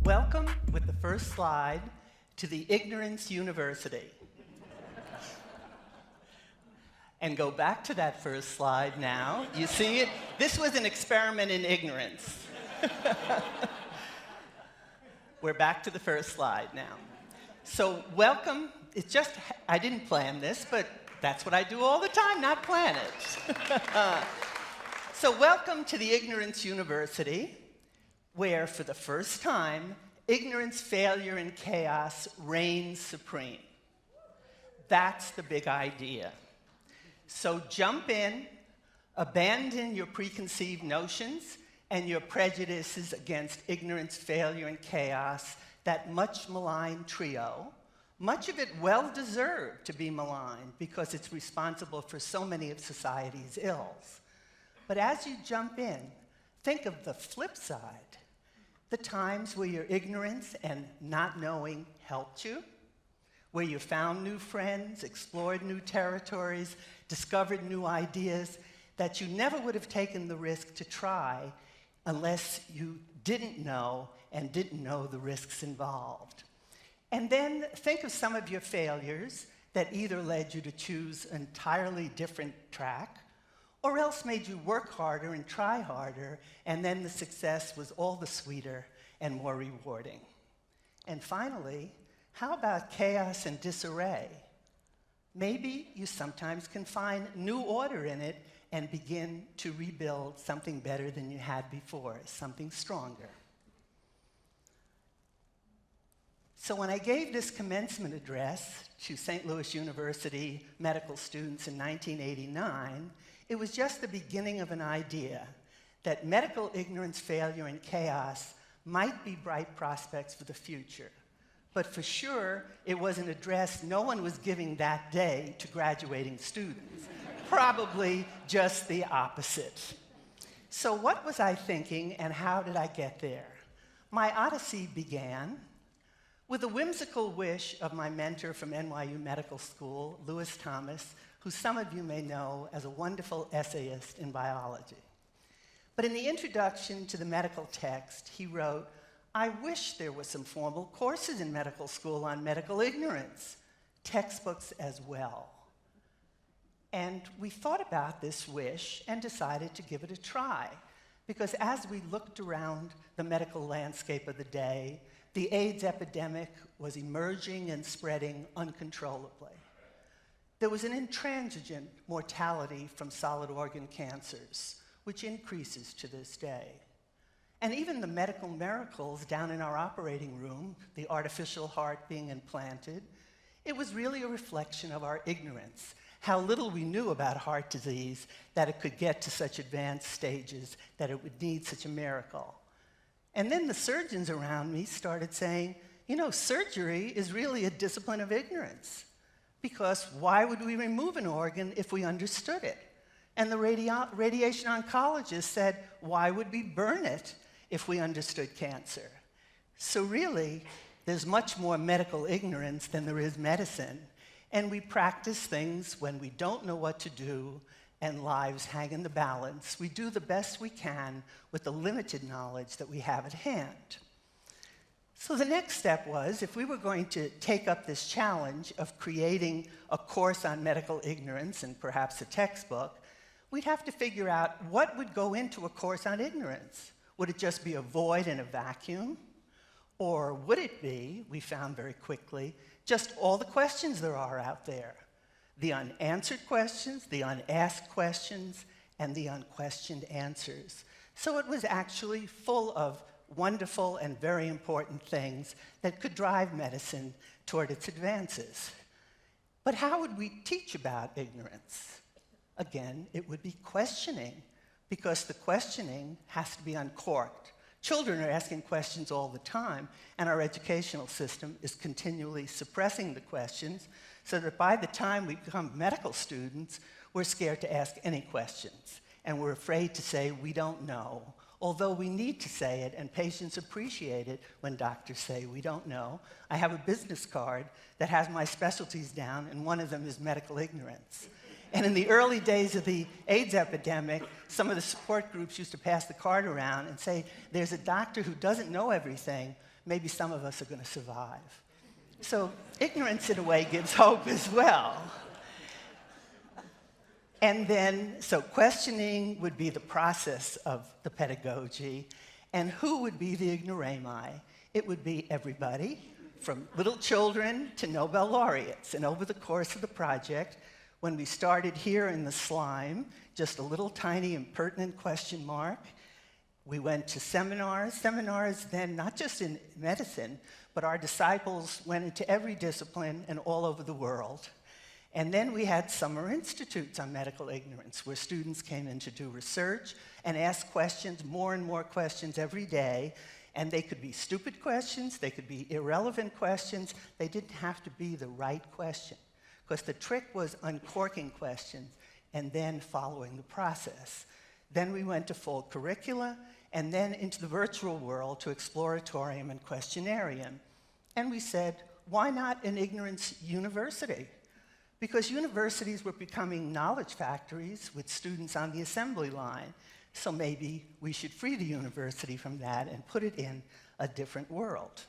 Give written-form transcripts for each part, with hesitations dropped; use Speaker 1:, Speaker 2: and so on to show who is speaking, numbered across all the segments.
Speaker 1: Welcome, with the first slide, to the Ignorance University. And go back to that first slide now. You see it? This was an experiment in ignorance. We're back to the first slide now. So welcome. It's just, I didn't plan this, but that's what I do all the time, not plan it. So welcome to the Ignorance University, where for the first time, ignorance, failure, and chaos reigns supreme. That's the big idea. So jump in, abandon your preconceived notions and your prejudices against ignorance, failure, and chaos, that much maligned trio, much of it well-deserved to be maligned because it's responsible for so many of society's ills. But as you jump in, think of the flip side, the times where your ignorance and not knowing helped you, where you found new friends, explored new territories, discovered new ideas that you never would have taken the risk to try unless you didn't know and didn't know the risks involved. And then think of some of your failures that either led you to choose an entirely different track or else made you work harder and try harder, and then the success was all the sweeter and more rewarding. And finally, how about chaos and disarray? Maybe you sometimes can find new order in it and begin to rebuild something better than you had before, something stronger. So when I gave this commencement address to St. Louis University medical students in 1989, it was just the beginning of an idea that medical ignorance, failure, and chaos might be bright prospects for the future. But for sure, it was an address no one was giving that day to graduating students. Probably just the opposite. So what was I thinking, and how did I get there? My odyssey began with a whimsical wish of my mentor from NYU Medical School, Lewis Thomas, who some of you may know as a wonderful essayist in biology. But in the introduction to the medical text, he wrote, "I wish there were some formal courses in medical school on medical ignorance, textbooks as well." And we thought about this wish and decided to give it a try, because as we looked around the medical landscape of the day, the AIDS epidemic was emerging and spreading uncontrollably. There was an intransigent mortality from solid organ cancers, which increases to this day. And even the medical miracles down in our operating room, the artificial heart being implanted, it was really a reflection of our ignorance, how little we knew about heart disease, that it could get to such advanced stages, that it would need such a miracle. And then the surgeons around me started saying, you know, surgery is really a discipline of ignorance, because why would we remove an organ if we understood it? And the radiation oncologist said, why would we burn it if we understood cancer? So really, there's much more medical ignorance than there is medicine, and we practice things when we don't know what to do and lives hang in the balance. We do the best we can with the limited knowledge that we have at hand. So the next step was, if we were going to take up this challenge of creating a course on medical ignorance and perhaps a textbook, we'd have to figure out what would go into a course on ignorance. Would it just be a void and a vacuum? Or would it be, we found very quickly, just all the questions there are out there? The unanswered questions, the unasked questions, and the unquestioned answers. So it was actually full of wonderful and very important things that could drive medicine toward its advances. But how would we teach about ignorance? Again, it would be questioning, because the questioning has to be uncorked. Children are asking questions all the time, and our educational system is continually suppressing the questions, so that by the time we become medical students, we're scared to ask any questions, and we're afraid to say we don't know, although we need to say it, and patients appreciate it when doctors say we don't know. I have a business card that has my specialties down, and one of them is medical ignorance. And in the early days of the AIDS epidemic, some of the support groups used to pass the card around and say, there's a doctor who doesn't know everything. maybe some of us are going to survive. So ignorance, in a way, gives hope as well. And then, so questioning would be the process of the pedagogy. And who would be the ignorami? It would be everybody, from little children to Nobel laureates. And over the course of the project, when we started here in the slime, just a little tiny impertinent question mark, we went to seminars then not just in medicine, but our disciples went into every discipline and all over the world. And then we had summer institutes on medical ignorance, where students came in to do research and ask questions, more and more questions every day. And they could be stupid questions, they could be irrelevant questions. They didn't have to be the right question, because the trick was uncorking questions and then following the process. Then we went to full curricula, and then into the virtual world to Exploratorium and Questionarium. And we said, why not an ignorance university? Because universities were becoming knowledge factories with students on the assembly line. So maybe we should free the university from that and put it in a different world.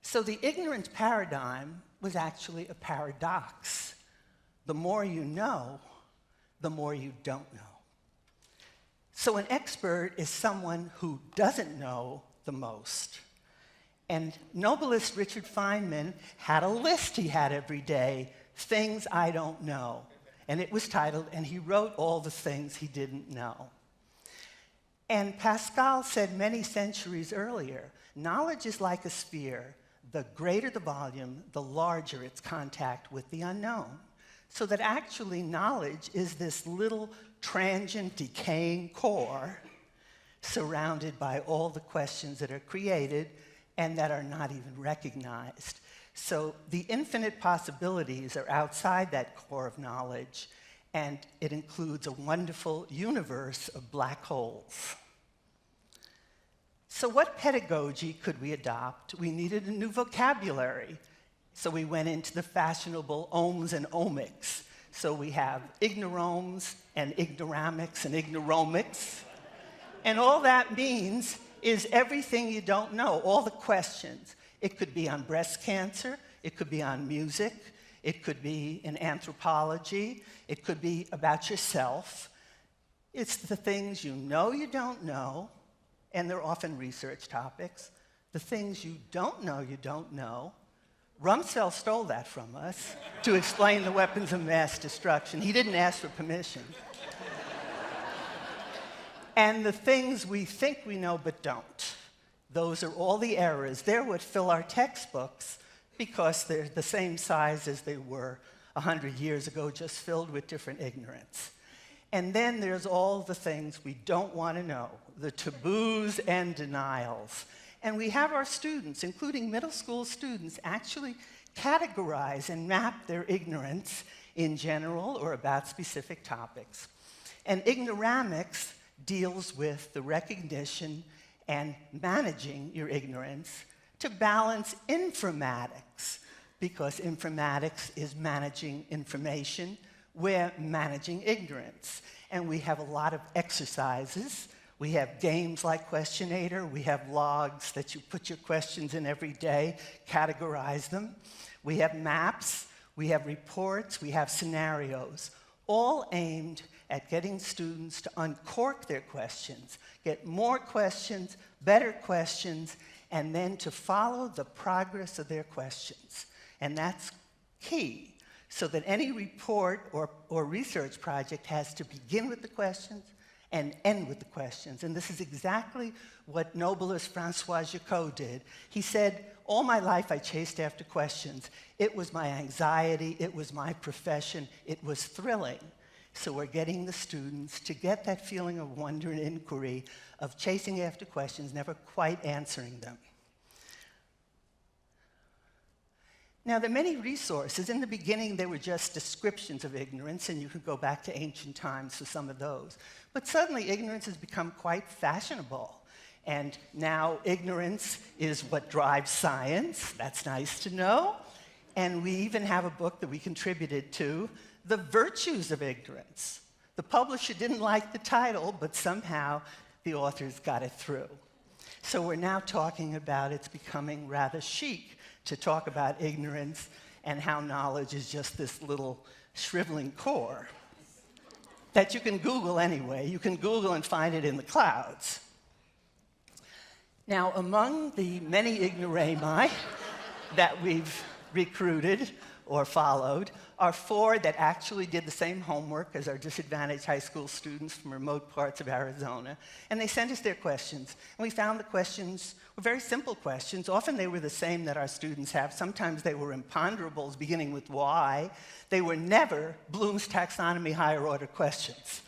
Speaker 1: So the ignorance paradigm was actually a paradox. The more you know, the more you don't know. So an expert is someone who doesn't know the most. And Nobelist Richard Feynman had a list he had every day, things I don't know. And it was titled, and he wrote all the things he didn't know. And Pascal said many centuries earlier, knowledge is like a sphere. The greater the volume, the larger its contact with the unknown. So that actually knowledge is this little transient, decaying core surrounded by all the questions that are created and that are not even recognized. So the infinite possibilities are outside that core of knowledge, and it includes a wonderful universe of black holes. So what pedagogy could we adopt? We needed a new vocabulary. So we went into the fashionable ohms and omics. So we have ignorams and ignoramics and ignoramics. And all that means is everything you don't know, all the questions. It could be on breast cancer, it could be on music, it could be in anthropology, it could be about yourself. It's the things you don't know, and they're often research topics. The things you don't know. Rumsfeld stole that from us to explain the weapons of mass destruction. He didn't ask for permission. And the things we think we know but don't. Those are all the errors. They're what fill our textbooks because they're the same size as they were 100 years ago, just filled with different ignorance. And then there's all the things we don't want to know, the taboos and denials. And we have our students, including middle school students, actually categorize and map their ignorance in general or about specific topics. And ignoramics deals with the recognition and managing your ignorance to balance informatics, because informatics is managing information, we're managing ignorance. And we have a lot of exercises. We have games like Questionator. We have logs that you put your questions in every day, categorize them. We have maps. We have reports. We have scenarios, all aimed at getting students to uncork their questions, get more questions, better questions, and then to follow the progress of their questions. And that's key, so that any report or research project has to begin with the questions and end with the questions. And this is exactly what Nobelist Francois Jacob did. He said, all my life I chased after questions. It was my anxiety, it was my profession, it was thrilling. So we're getting the students to get that feeling of wonder and inquiry, of chasing after questions, never quite answering them. Now, there are many resources. In the beginning, they were just descriptions of ignorance, and you could go back to ancient times for some of those. But suddenly, ignorance has become quite fashionable. And now, ignorance is what drives science. That's nice to know. And we even have a book that we contributed to, The Virtues of Ignorance. The publisher didn't like the title, but somehow the authors got it through. So we're now talking about it's becoming rather chic to talk about ignorance and how knowledge is just this little shriveling core that you can Google anyway. You can Google and find it in the clouds. Now, among the many ignorami that we've recruited or followed are 4 that actually did the same homework as our disadvantaged high school students from remote parts of Arizona. And they sent us their questions. And we found the questions were very simple questions. Often they were the same that our students have. Sometimes they were imponderables beginning with why. They were never Bloom's taxonomy higher order questions.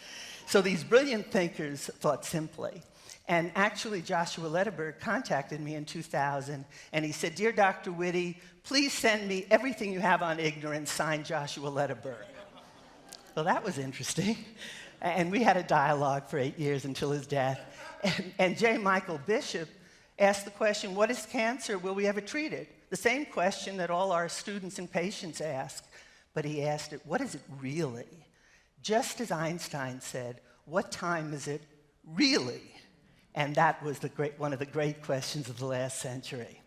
Speaker 1: So these brilliant thinkers thought simply. And actually, Joshua Lederberg contacted me in 2000, and he said, "Dear Dr. Witte, please send me everything you have on ignorance, signed Joshua Lederberg." Well, that was interesting. And we had a dialogue for 8 years until his death. And J. Michael Bishop asked the question, what is cancer? Will we ever treat it? The same question that all our students and patients ask. But he asked it, what is it really? Just as Einstein said, what time is it really? And that was one of the great questions of the last century.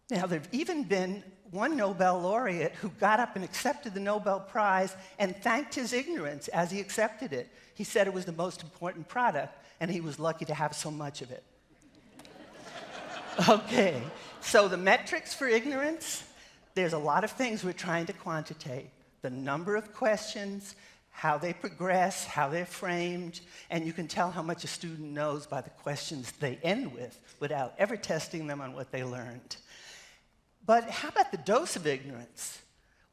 Speaker 1: Now, there have even been one Nobel laureate who got up and accepted the Nobel Prize and thanked his ignorance as he accepted it. He said it was the most important product, and he was lucky to have so much of it. Okay, so the metrics for ignorance, there's a lot of things we're trying to quantitate. The number of questions, how they progress, how they're framed, and you can tell how much a student knows by the questions they end with without ever testing them on what they learned. But how about the dose of ignorance?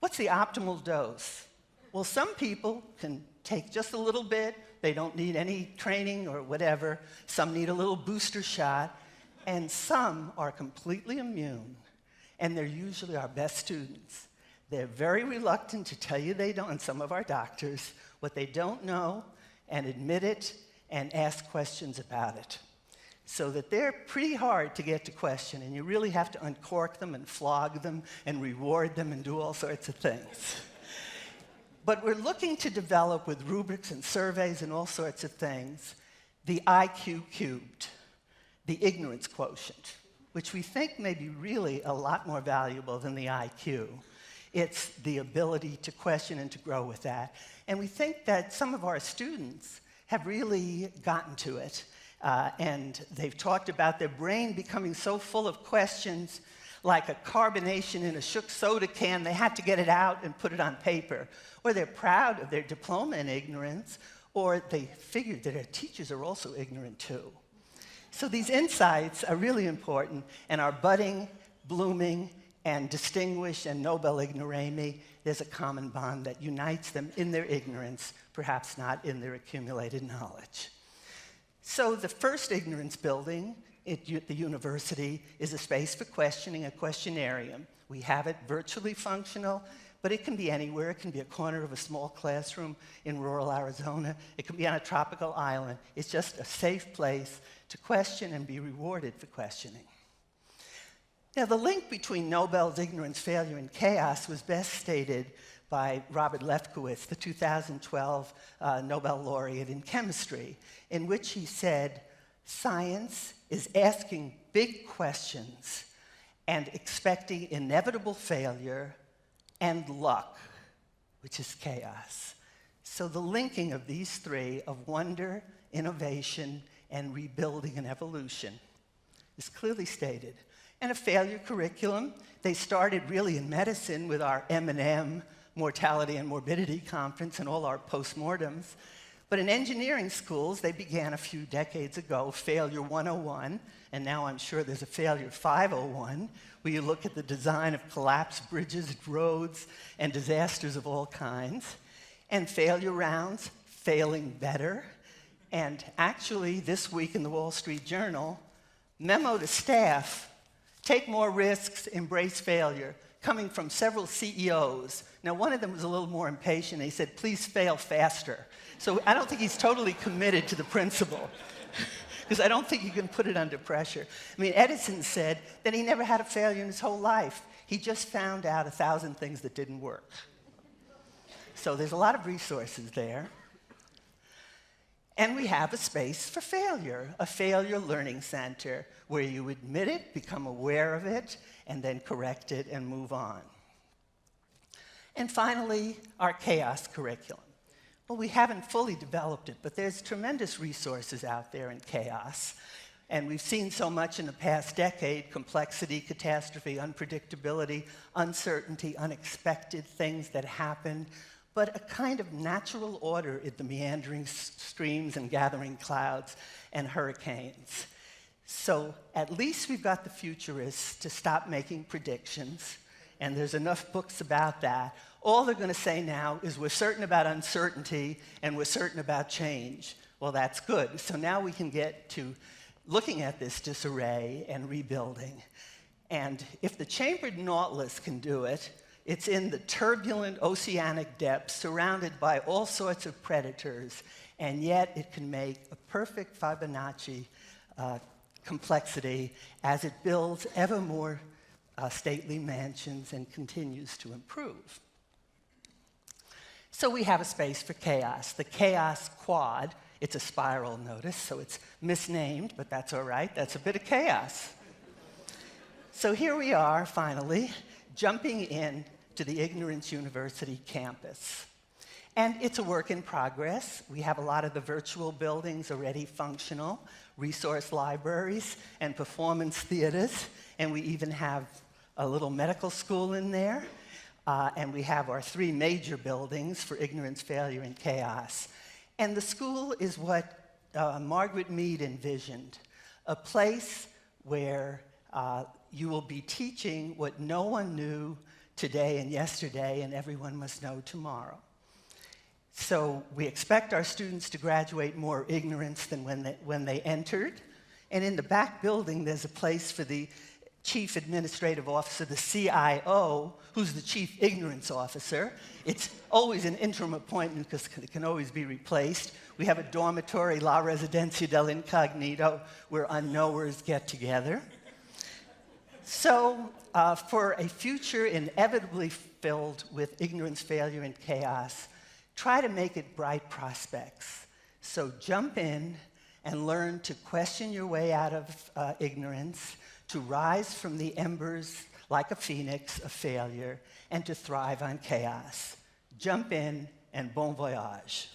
Speaker 1: What's the optimal dose? Well, some people can take just a little bit. They don't need any training or whatever. Some need a little booster shot. And some are completely immune. And they're usually our best students. They're very reluctant to tell you they don't, and some of our doctors, what they don't know, and admit it, and ask questions about it. So that they're pretty hard to get to question, and you really have to uncork them and flog them and reward them and do all sorts of things. But we're looking to develop with rubrics and surveys and all sorts of things, the IQ cubed, the ignorance quotient, which we think may be really a lot more valuable than the IQ. It's the ability to question and to grow with that. And we think that some of our students have really gotten to it. And they've talked about their brain becoming so full of questions, like a carbonation in a shook soda can, they had to get it out and put it on paper. Or they're proud of their diploma in ignorance, or they figured that their teachers are also ignorant too. So these insights are really important, and our budding, blooming, and distinguished and Nobel ignorami, there's a common bond that unites them in their ignorance, perhaps not in their accumulated knowledge. So the first ignorance building at the university is a space for questioning, a questionarium. We have it virtually functional, but it can be anywhere. It can be a corner of a small classroom in rural Arizona. It can be on a tropical island. It's just a safe place to question and be rewarded for questioning. Now, the link between Nobel's ignorance, failure, and chaos was best stated by Robert Lefkowitz, the 2012 Nobel laureate in chemistry, in which he said, science is asking big questions and expecting inevitable failure and luck, which is chaos. So the linking of these three, of wonder, innovation, and rebuilding and evolution, is clearly stated. And a failure curriculum, they started really in medicine with our M&M, Mortality and Morbidity Conference, and all our postmortems. But in engineering schools, they began a few decades ago, Failure 101, and now I'm sure there's a Failure 501, where you look at the design of collapsed bridges and roads and disasters of all kinds. And failure rounds, failing better. And actually, this week in the Wall Street Journal, memo to staff, take more risks, embrace failure, coming from several CEOs. Now, one of them was a little more impatient. He said, please fail faster. So I don't think he's totally committed to the principle, because I don't think you can put it under pressure. I mean, Edison said that he never had a failure in his whole life. He just found out 1,000 things that didn't work. So there's a lot of resources there. And we have a space for failure, a failure learning center, where you admit it, become aware of it, and then correct it and move on. And finally, our chaos curriculum. Well, we haven't fully developed it, but there's tremendous resources out there in chaos. And we've seen so much in the past decade: complexity, catastrophe, unpredictability, uncertainty, unexpected things that happen, but a kind of natural order in the meandering streams and gathering clouds and hurricanes. So at least we've got the futurists to stop making predictions, and there's enough books about that. All they're going to say now is we're certain about uncertainty and we're certain about change. Well, that's good. So now we can get to looking at this disarray and rebuilding. And if the chambered nautilus can do it, it's in the turbulent oceanic depths, surrounded by all sorts of predators, and yet it can make a perfect Fibonacci complexity as it builds ever more stately mansions and continues to improve. So we have a space for chaos. The chaos quad, it's a spiral, notice, so it's misnamed, but that's all right. That's a bit of chaos. So here we are, finally, jumping in to the Ignorance University campus. And it's a work in progress. We have a lot of the virtual buildings already functional, resource libraries and performance theaters, and we even have a little medical school in there. And we have our 3 major buildings for ignorance, failure, and chaos. And the school is what Margaret Mead envisioned, a place where you will be teaching what no one knew today and yesterday, and everyone must know tomorrow. So we expect our students to graduate more ignorance than when they entered. And in the back building, there's a place for the Chief Administrative Officer, the CIO, who's the Chief Ignorance Officer. It's always an interim appointment because it can always be replaced. We have a dormitory, La Residencia del Incognito, where unknowers get together. So for a future inevitably filled with ignorance, failure, and chaos, try to make it bright prospects. So jump in and learn to question your way out of ignorance, to rise from the embers like a phoenix of failure, and to thrive on chaos. Jump in and bon voyage.